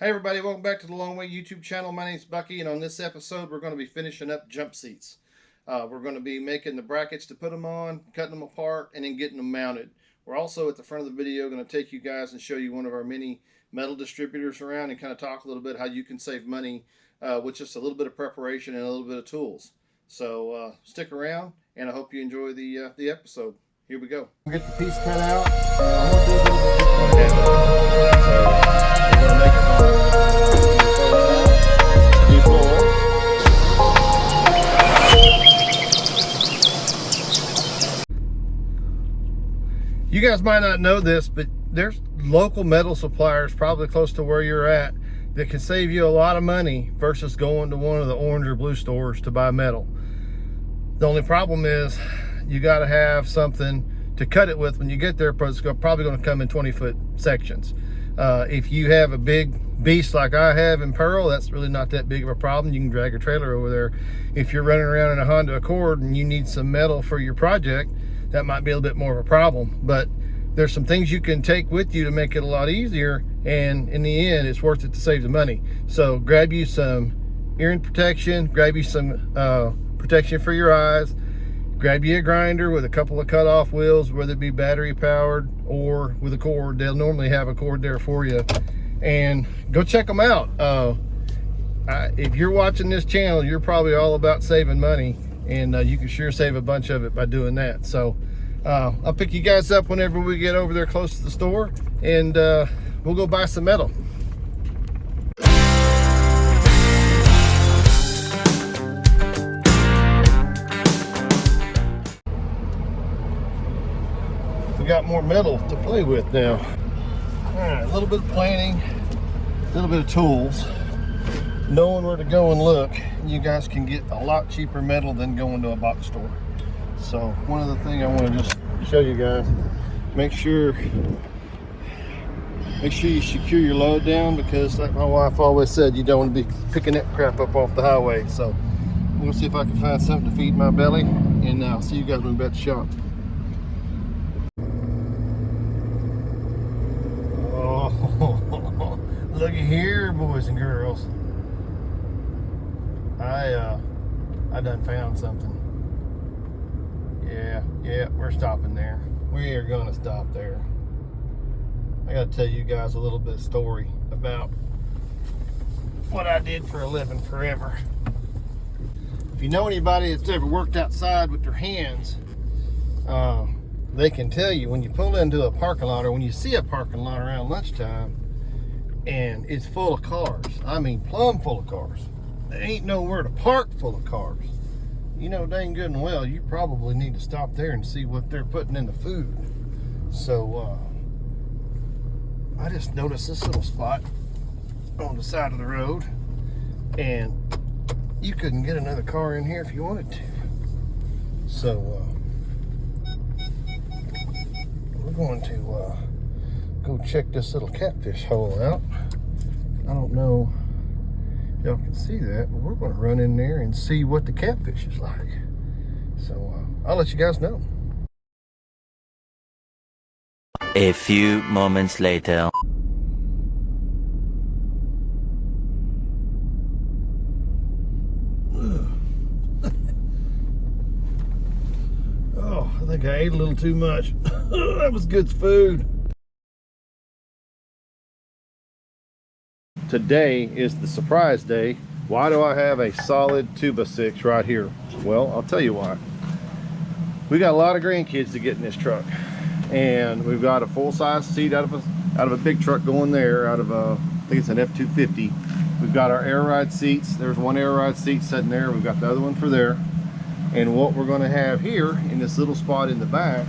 Hey everybody, welcome back to the Long Way YouTube channel. My name's Bucky, and on this episode we're going to be finishing up jump seats. We're going to be making the brackets to put them on, cutting them apart, and then getting them mounted. We're also at the front of the video going to take you guys and show you one of our mini metal distributors around and kind of talk a little bit how you can save money with just a little bit of preparation and a little bit of tools. So stick around, and I hope you enjoy the episode. Here we go. We'll get the piece cut out. I'm going to do a little bit different. So we're going to make it You guys might not know this, but there's local metal suppliers probably close to where you're at that can save you a lot of money versus going to one of the orange or blue stores to buy metal. The only problem is you got to have something to cut it with when you get there, but it's probably going to come in 20-foot sections. If you have a big beast like I have in Pearl, that's really not that big of a problem. You can drag your trailer over there. If you're running around in a Honda Accord and you need some metal for your project, that might be a little bit more of a problem. But there's some things you can take with you to make it a lot easier, and in the end it's worth it to save the money. So grab you some earring protection, grab you some protection for your eyes, grab you a grinder with a couple of cut-off wheels, whether it be battery powered or with a cord. They'll normally have a cord there for you, and go check them out. If you're watching this channel, you're probably all about saving money, and you can sure save a bunch of it by doing that. So I'll pick you guys up whenever we get over there close to the store, and we'll go buy some metal. We got more metal to play with now. All right, a little bit of planning, a little bit of tools, knowing where to go and look. You guys can get a lot cheaper metal than going to a box store. So one other thing I want to just show you guys, make sure you secure your load down, because like my wife always said, you don't want to be picking that crap up off the highway. So I'm going to see if I can find something to feed my belly, and I'll see you guys when we're at the shop. Oh, looky here, boys and girls. I done found something. Yeah, we're stopping there. We are gonna stop there. I gotta tell you guys a little bit of story about what I did for a living forever. If you know anybody that's ever worked outside with their hands, they can tell you when you pull into a parking lot, or when you see a parking lot around lunchtime and it's full of cars, I mean plumb full of cars, there ain't nowhere to park full of cars, you know dang good and well you probably need to stop there and see what they're putting in the food. So I just noticed this little spot on the side of the road, and you couldn't get another car in here if you wanted to. So we're going to go check this little catfish hole out. I don't know if y'all can see that, but we're going to run in there and see what the catfish is like. So I'll let you guys know. A few moments later. Oh, I think I ate a little too much. That was good food. Today is the surprise day. Why do I have a solid 2x6 right here? Well, I'll tell you why. We got a lot of grandkids to get in this truck, and we've got a full-size seat out of a big truck going there, out of a, I think it's an F-250. We've got our air ride seats. There's one air ride seat sitting there. We've got the other one for there. And what we're going to have here in this little spot in the back,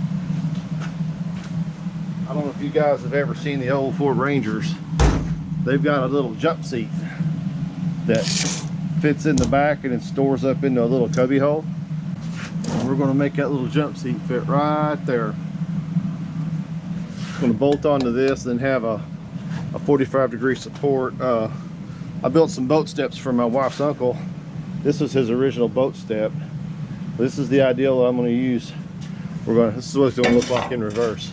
I don't know if you guys have ever seen the old Ford Rangers. They've got a little jump seat that fits in the back and it stores up into a little cubby hole. And we're going to make that little jump seat fit right there. I'm going to bolt onto this and have a 45-degree support. I built some boat steps for my wife's uncle. This was his original boat step. This is the ideal I'm going to use. This is what it's going to look like in reverse.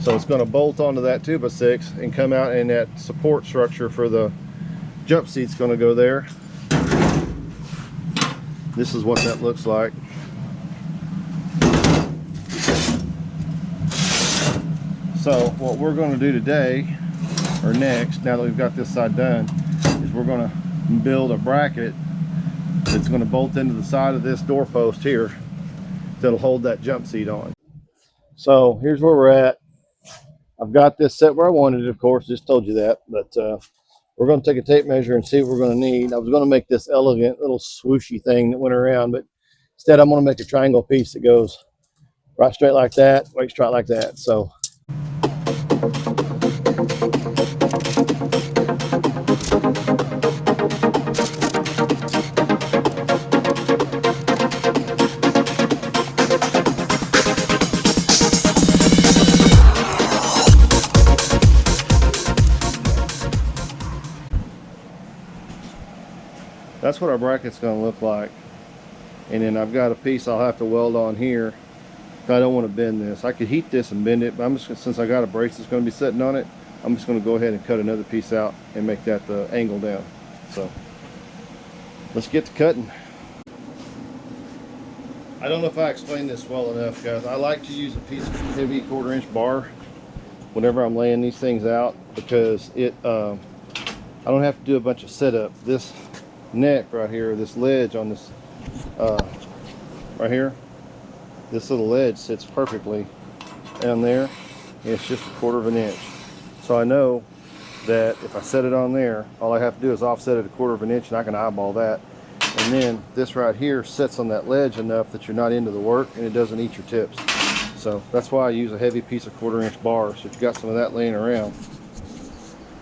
So it's going to bolt onto that 2x6 and come out, and that support structure for the jump seat's going to go there. This is what that looks like. So what we're going to do today, or next, now that we've got this side done, is we're going to build a bracket that's going to bolt into the side of this doorpost here that'll hold that jump seat on. So here's where we're at. I've got this set where I wanted it, of course, just told you that, but we're going to take a tape measure and see what we're going to need. I was going to make this elegant little swooshy thing that went around, but instead I'm going to make a triangle piece that goes right straight like that, right straight like that. So that's what our bracket's going to look like. And then I've got a piece I'll have to weld on here. I don't want to bend this. I could heat this and bend it, but I'm just, since I got a brace that's going to be sitting on it, I'm just going to go ahead and cut another piece out and make that the angle down. So let's get to cutting. I don't know if I explained this well enough, guys. I like to use a piece of heavy 1/4 inch bar whenever I'm laying these things out, because it I don't have to do a bunch of setup. This neck right here, this ledge on this right here, this little ledge sits perfectly down there, and it's just 1/4 inch. So I know that if I set it on there, all I have to do is offset it 1/4 inch, and I can eyeball that. And then this right here sits on that ledge enough that you're not into the work and it doesn't eat your tips. So that's why I use a heavy piece of 1/4 inch bar. So if you got some of that laying around,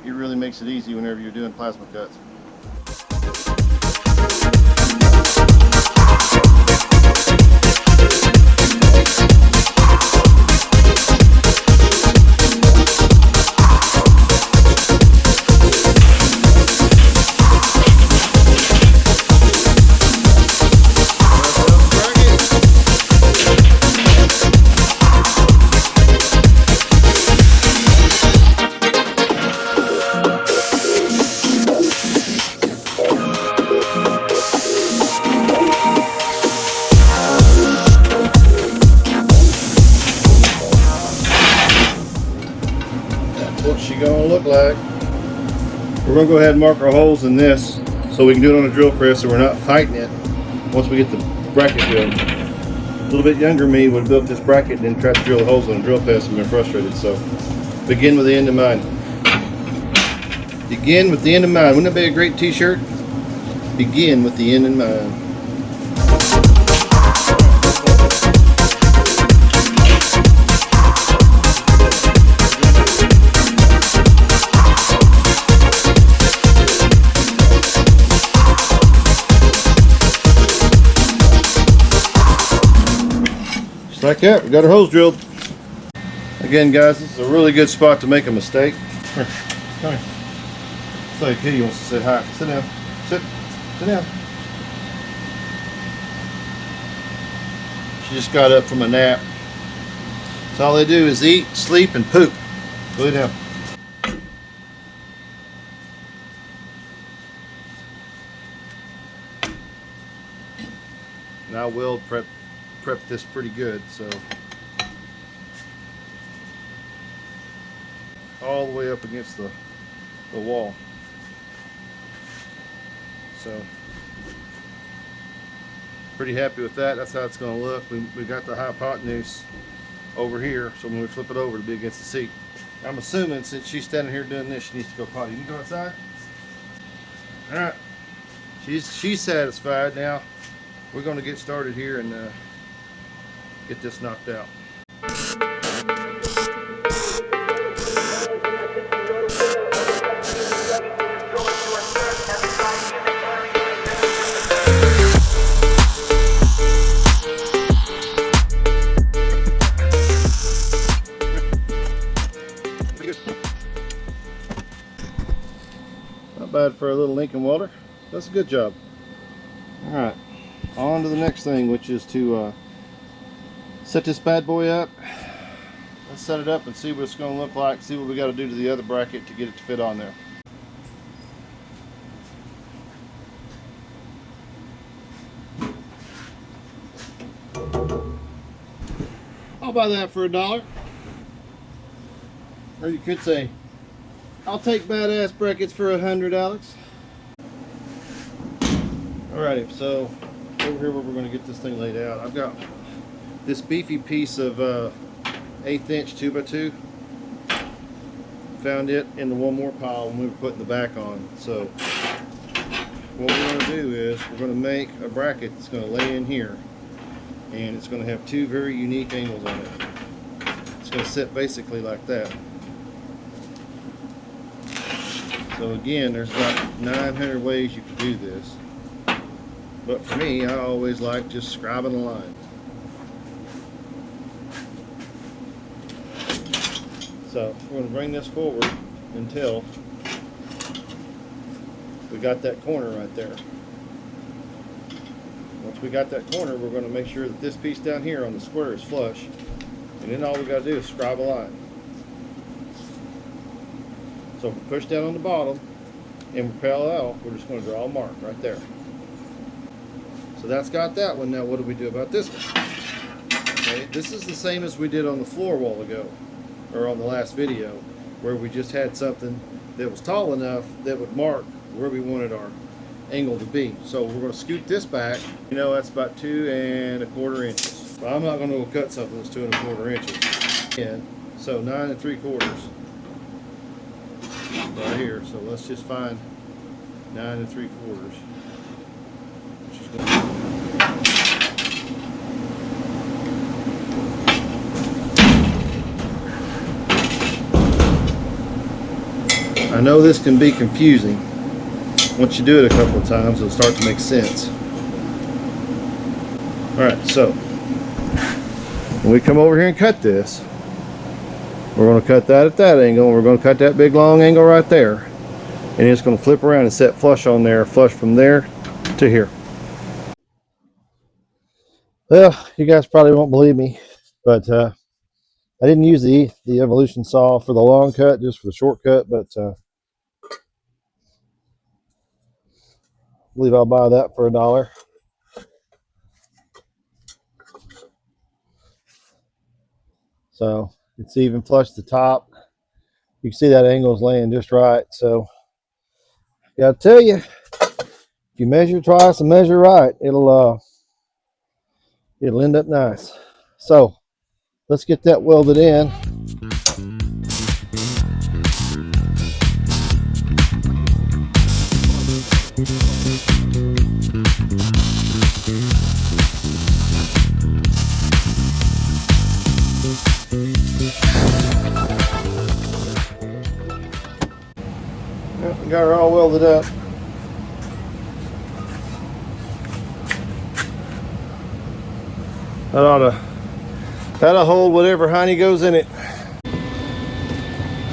it really makes it easy whenever you're doing plasma cuts. Gonna look like. We're gonna go ahead and mark our holes in this so we can do it on a drill press, so we're not fighting it once we get the bracket drilled. A little bit younger me would have built this bracket and then tried to drill the holes on a drill press and been frustrated. So begin with the end in mind. Begin with the end in mind. Wouldn't that be a great t-shirt? Begin with the end in mind. Like that, we got our holes drilled. Again, guys, this is a really good spot to make a mistake. Here, come here. It's like Kitty wants to say hi. Sit down. Sit down. She just got up from a nap. So all they do is eat, sleep, and poop. Go lay down. And I will prep this pretty good, so all the way up against the wall. So pretty happy with that. That's how it's going to look. We got the hypotenuse over here, so when we flip it over, it'll be against the seat. I'm assuming since she's standing here doing this, she needs to go potty. You can go outside. All right, she's satisfied. Now we're going to get started here and get this knocked out. Not bad for a little Lincoln welder. That's a good job. All right, on to the next thing, which is to set this bad boy up let's set it up and see what it's going to look like, see what we got to do to the other bracket to get it to fit on there. I'll buy that for $1. Or you could say, I'll take badass brackets for $100, Alex. Alrighty, so over here where we're going to get this thing laid out, I've got this beefy piece of 1/8 inch 2x2. Found it in the one more pile when we were putting the back on. So what we're going to do is we're going to make a bracket that's going to lay in here, and it's going to have two very unique angles on it. It's going to sit basically like that. So again, there's about 900 ways you can do this, but for me, I always like just scribing a line. So we're going to bring this forward until we got that corner right there. Once we got that corner, we're going to make sure that this piece down here on the square is flush, and then all we got to do is scribe a line. So if we push down on the bottom and we parallel, we're just going to draw a mark right there. So that's got that one. Now what do we do about this one? Okay, this is the same as we did on the floor a while ago, or on the last video, where we just had something that was tall enough that would mark where we wanted our angle to be. So we're going to scoot this back. You know, that's about 2 1/4 inches. But I'm not going to cut something that's 2 1/4 inches. And so 9 3/4 right here. So let's just find 9 3/4, which is going to I know this can be confusing. Once you do it a couple of times, it'll start to make sense. Alright, so when we come over here and cut this, we're going to cut that at that angle, and we're going to cut that big long angle right there, and it's going to flip around and set flush on there, flush from there to here. Well, you guys probably won't believe me, but I didn't use the Evolution saw for the long cut, just for the short cut, but I believe I'll buy that for $1. So it's even flush the top. You can see that angle is laying just right. So gotta tell you, if you measure twice and measure right, it'll end up nice. So let's get that welded in. Yep, we got her all welded up. That'll hold whatever honey goes in it.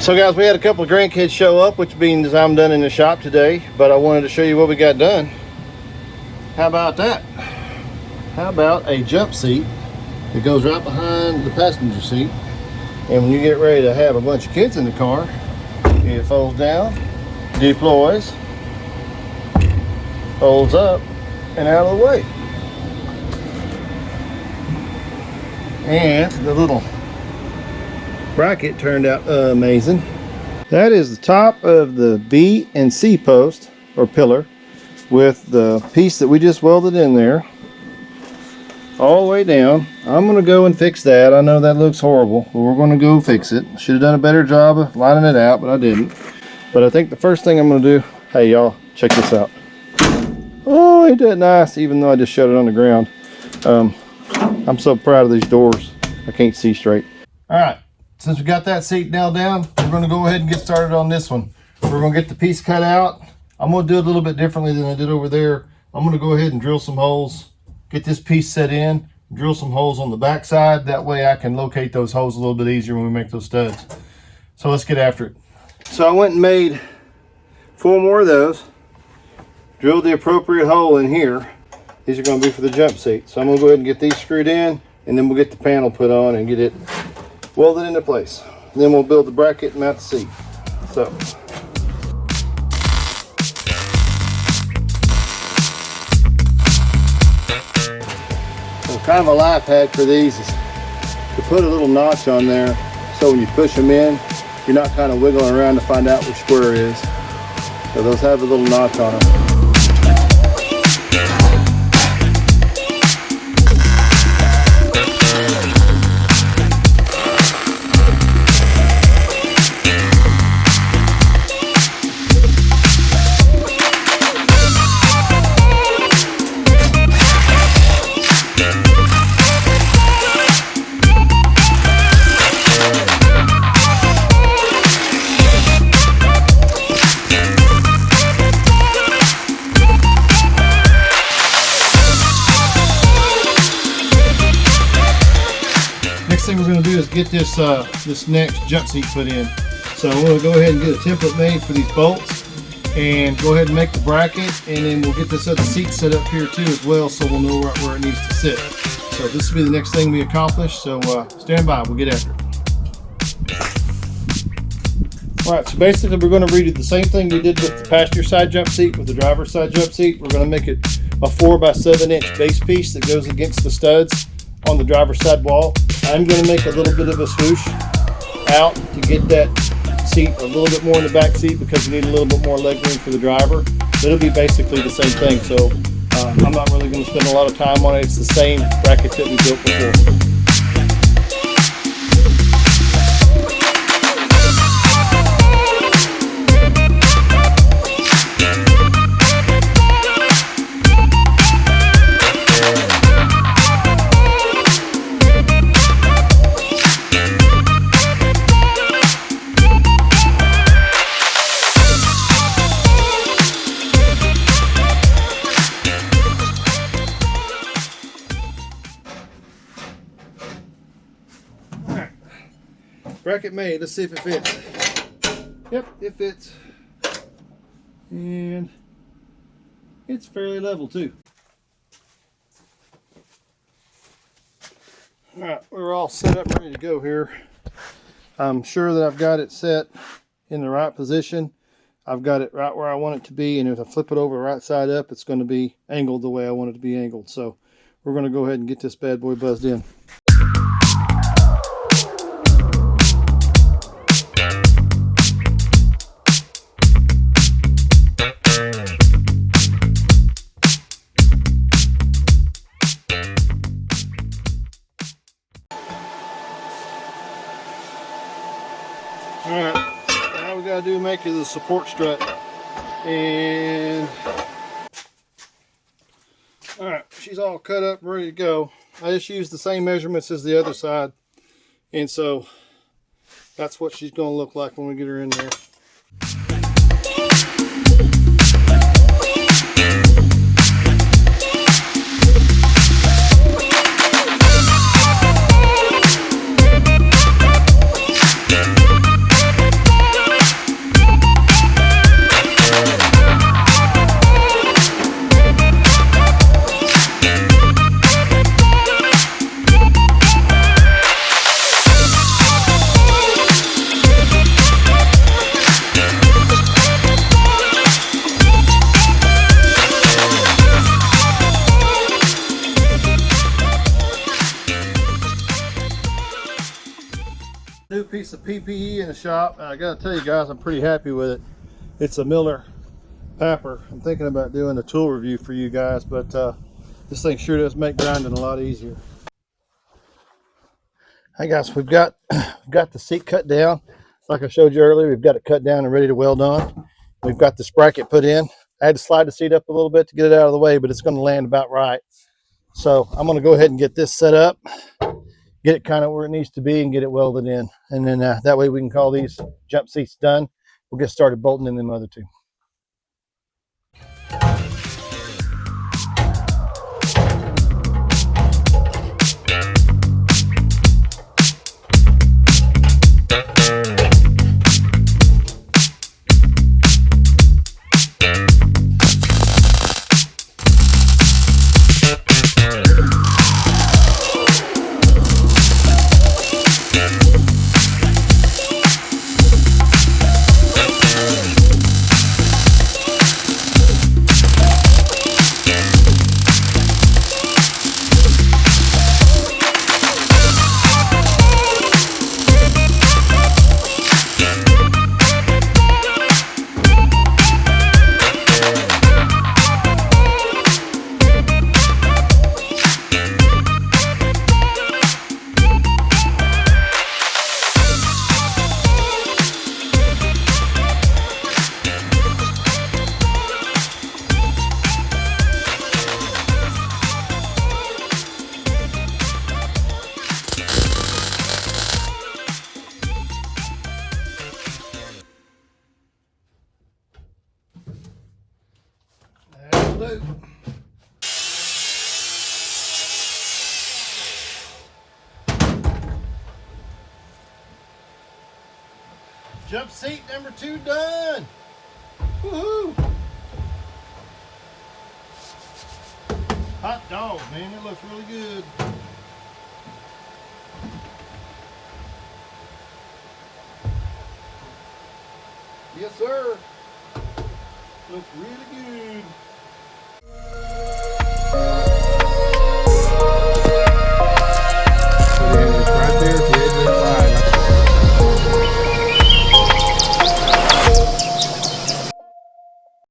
So guys, we had a couple of grandkids show up, which means I'm done in the shop today, but I wanted to show you what we got done. How about that? How about a jump seat that goes right behind the passenger seat, and when you get ready to have a bunch of kids in the car, it folds down, deploys, folds up, and out of the way. And the little bracket turned out amazing. That is the top of the B and C post, or pillar, with the piece that we just welded in there all the way down. I'm going to go and fix that. I know that looks horrible, but we're going to go fix it. Should have done a better job of lining it out, but I didn't. But I think the first thing I'm going to do, hey y'all, check this out. Oh, ain't that nice, even though I just shut it on the ground. I'm so proud of these doors. I can't see straight. All right, since we got that seat nailed down, we're going to go ahead and get started on this one. We're going to get the piece cut out. I'm going to do it a little bit differently than I did over there. I'm going to go ahead and drill some holes, get this piece set in, drill some holes on the back side. That way I can locate those holes a little bit easier when we make those studs. So let's get after it. So I went and made 4 more of those, drilled the appropriate hole in here. These are going to be for the jump seat. So I'm going to go ahead and get these screwed in, and then we'll get the panel put on and get it weld it into place. And then we'll build the bracket and mount the seat. So. Kind of a life hack for these is to put a little notch on there so when you push them in, you're not kind of wiggling around to find out which square is. So those have a little notch on them. Thing we're going to do is get this this next jump seat put in. So I'm going to go ahead and get a template made for these bolts and go ahead and make the bracket, and then we'll get this other seat set up here too as well, so we'll know right where it needs to sit. So this will be the next thing we accomplish, so stand by, we'll get after it. Alright, so basically we're going to redo the same thing we did with the passenger side jump seat with the driver's side jump seat. We're going to make it a 4x7" base piece that goes against the studs on the driver's side wall. I'm going to make a little bit of a swoosh out to get that seat a little bit more in the back seat because we need a little bit more leg room for the driver. But it'll be basically the same thing, so I'm not really going to spend a lot of time on it. It's the same bracket that we built before. Bracket made. Let's see if it fits. Yep, it fits. And it's fairly level too. Alright, we're all set up, ready to go here. I'm sure that I've got it set in the right position. I've got it right where I want it to be, and if I flip it over right side up, it's going to be angled the way I want it to be angled. So we're going to go ahead and get this bad boy buzzed in. Alright, now we gotta do make it a support strut. And alright, she's all cut up and ready to go. I just used the same measurements as the other side, and so that's what she's gonna look like when we get her in there. New piece of PPE in the shop, and I gotta tell you guys, I'm pretty happy with it. It's a Miller Papper. I'm thinking about doing a tool review for you guys, but this thing sure does make grinding a lot easier. Hey guys, we've got the seat cut down like I showed you earlier. We've got it cut down and ready to weld on. We've got this bracket put in. I had to slide the seat up a little bit to get it out of the way, but it's going to land about right. So I'm going to go ahead and get this set up, get it kind of where it needs to be, and get it welded in. And then that way we can call these jump seats done. We'll get started bolting in them other two. Will do. Jump seat number 2 done. Woohoo! Hot dog, man, it looks really good. Yes, sir. Looks really good.